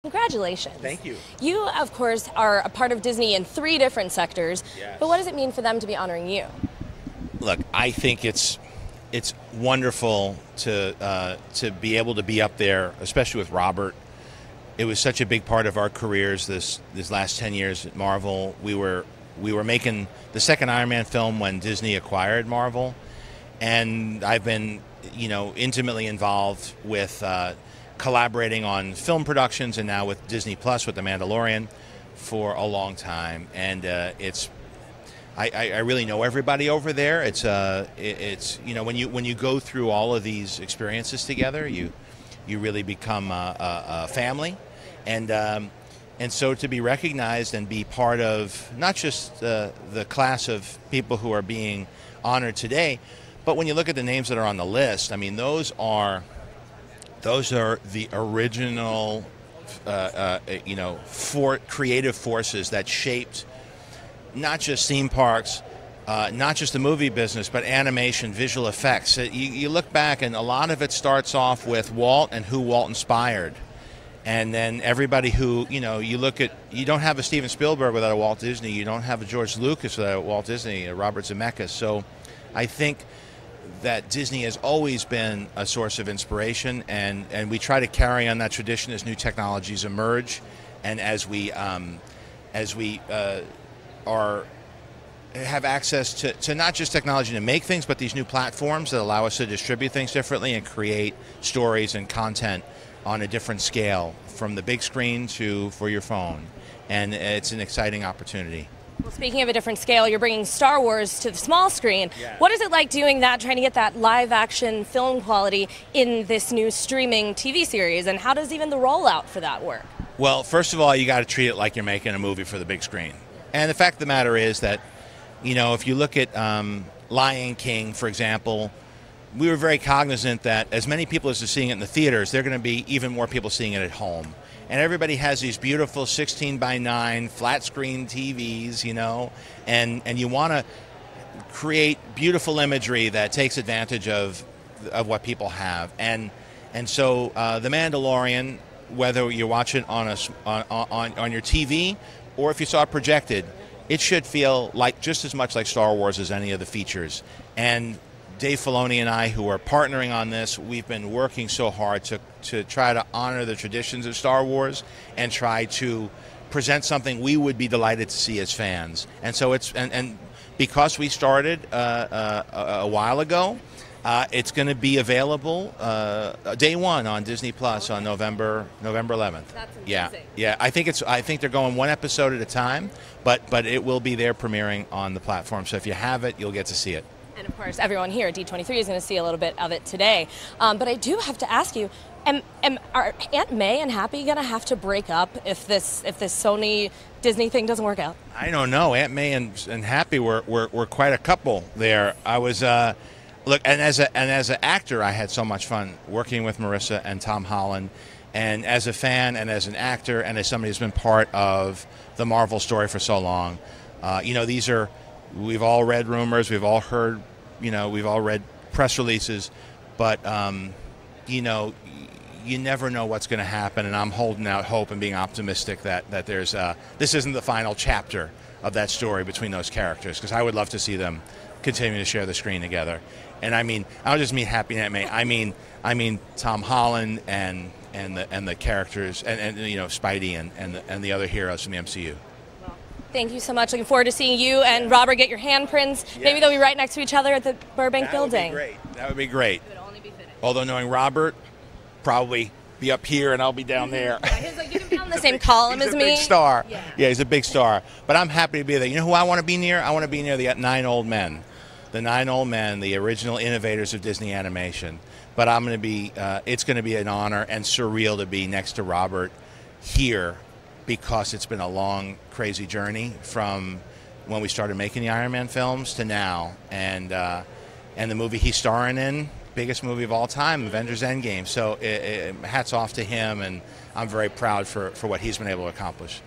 Congratulations. Thank you. You, of course, are a part of Disney in 3 different sectors. Yes. But what does it mean for them to be honoring you? Look, I think it's wonderful to be able to be up there, especially with Robert. It was such a big part of our careers this last 10 years at Marvel. We were making the second Iron Man film when Disney acquired Marvel, and I've been intimately involved with collaborating on film productions and now with Disney Plus with The Mandalorian for a long time, and I really know everybody over there. It's when you go through all of these experiences together, you really become a family, and so to be recognized and be part of not just the class of people who are being honored today, but when you look at the names that are on the list, I mean those are the original creative forces that shaped not just theme parks, not just the movie business, but animation, visual effects. You look back, and a lot of it starts off with Walt and who Walt inspired. And then everybody who, you look at, you don't have a Steven Spielberg without a Walt Disney. You don't have a George Lucas without a Walt Disney, a Robert Zemeckis. So I think that Disney has always been a source of inspiration, and we try to carry on that tradition as new technologies emerge, and as we have access to not just technology to make things, but these new platforms that allow us to distribute things differently and create stories and content on a different scale, from the big screen to for your phone, and it's an exciting opportunity. Well, speaking of a different scale, you're bringing Star Wars to the small screen. Yeah. What is it like doing that, trying to get that live-action film quality in this new streaming TV series, and how does even the rollout for that work? Well, first of all, you got to treat it like you're making a movie for the big screen. And the fact of the matter is that, if you look at Lion King, for example, we were very cognizant that as many people as are seeing it in the theaters, there are going to be even more people seeing it at home. And everybody has these beautiful 16:9 flat screen TVs, and you want to create beautiful imagery that takes advantage of what people have. And so The Mandalorian, whether you watch it on your TV or if you saw it projected, it should feel like just as much like Star Wars as any of the features. And Dave Filoni and I, who are partnering on this, we've been working so hard to try to honor the traditions of Star Wars and try to present something we would be delighted to see as fans. And so and because we started a while ago, it's going to be available day one on Disney Plus on November 11th. That's amazing. Yeah. I think they're going one episode at a time, but it will be there premiering on the platform. So if you have it, you'll get to see it. And of course, everyone here at D23 is going to see a little bit of it today. But I do have to ask you, are Aunt May and Happy going to have to break up if this Sony Disney thing doesn't work out? I don't know. Aunt May and Happy were quite a couple there. I was look, and as an actor, I had so much fun working with Marissa and Tom Holland. And as a fan and as an actor and as somebody who's been part of the Marvel story for so long, we've all read rumors, we've all heard, we've all read press releases, but, you never know what's going to happen, and I'm holding out hope and being optimistic that there's this isn't the final chapter of that story between those characters, because I would love to see them continue to share the screen together. And I don't just mean Happy and Aunt May, I mean Tom Holland and the characters and Spidey and the other heroes from the MCU. Thank you so much. Looking forward to seeing you and Robert get your handprints. Yes. Maybe they'll be right next to each other at the Burbank building. That would be great. It would only be fitting. Although knowing Robert, probably be up here and I'll be down there. Yeah, you can be on the same column as me. He's a big star. Yeah, he's a big star. But I'm happy to be there. You know who I want to be near? I want to be near the 9 Old Men. The 9 Old Men, the original innovators of Disney animation. But it's going to be an honor and surreal to be next to Robert here, because it's been a long, crazy journey from when we started making the Iron Man films to now. And the movie he's starring in, biggest movie of all time, Avengers Endgame. So hats off to him, and I'm very proud for what he's been able to accomplish.